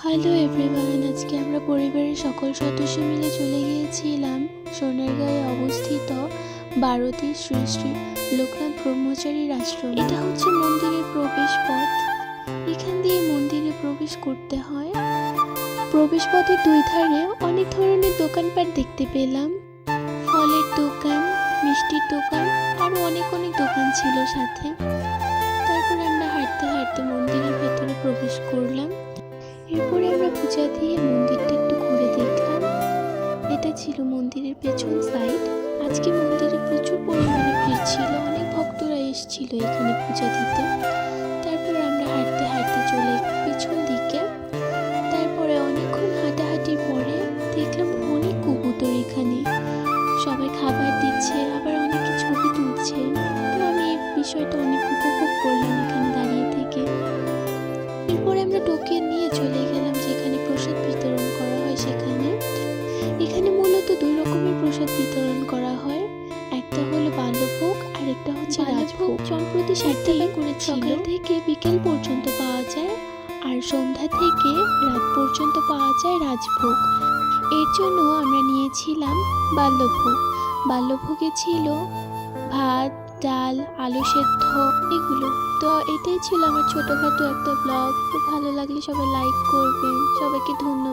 Hello everyone, আজকে আমরা পরিবারের সকল সদস্য মিলে চলে গিয়েছিলাম সোনারগাঁয়ে অবস্থিত বারোটি শ্রী শ্রী লোকনাথ ব্রহ্মচারীর আশ্রম। এটা হচ্ছে মন্দিরের প্রবেশ পথ। এখান দিয়ে মন্দিরে প্রবেশ করতে হয়। প্রবেশ পথের দুই ধারে অনেক ধরনের দোকানপাট দেখতে পেলাম। ফলের দোকান, মিষ্টির দোকান, আরো অনেক অনেক দোকান ছিল সাথে। তারপর আমরা হাঁটতে হাঁটতে মন্দিরের ভেতরে প্রবেশ করলাম। এরপরে আমরা পূজা দিয়ে মন্দিরটা একটু ঘুরে দেখলাম। এটা ছিল মন্দিরের পেছন সাইড। আজকে মন্দিরে প্রচুর পরিমাণে ভিড় ছিল, অনেক ভক্তরা এসেছিল এখানে পূজা দিতে। তারপর আমরা হাঁটতে হাঁটতে চলে পেছন দিকে। তারপরে অনেকক্ষণ হাঁটাহাঁটির পরে দেখলাম অনেক কবুতর এখানে, সবাই খাবার দিচ্ছে, আবার অনেকে ছবি তুলছে। তো আমি এই বিষয়টা অনেক উপভোগ করলাম এখানে দাঁড়িয়ে থেকে। এরপরে আমরা টোকেন নিয়ে চলে গেলাম যেখানে প্রসাদ বিতরণ করা হয় সেখানে। এখানে মূলত দুই রকমের প্রসাদ বিতরণ করা হয়, একটা হলো বাল্যভোগ আর একটা হচ্ছে রাজভোগ। সম্প্রতি 60 টাকা করে সকাল থেকে বিকেল পর্যন্ত পাওয়া যায়, আর সন্ধ্যা থেকে রাত পর্যন্ত পাওয়া যায় রাজভোগ। এর জন্য আমরা নিয়েছিলাম বাল্যভোগ। বাল্যভোগে ছিল ভাত, ডাল, আলু সেদ্ধ, এগুলো। তো এটাই ছিল আমার ছোটখাটো একটা ব্লগ। তো ভালো লাগলে সবাই লাইক করবেন। সবাইকে ধন্যবাদ।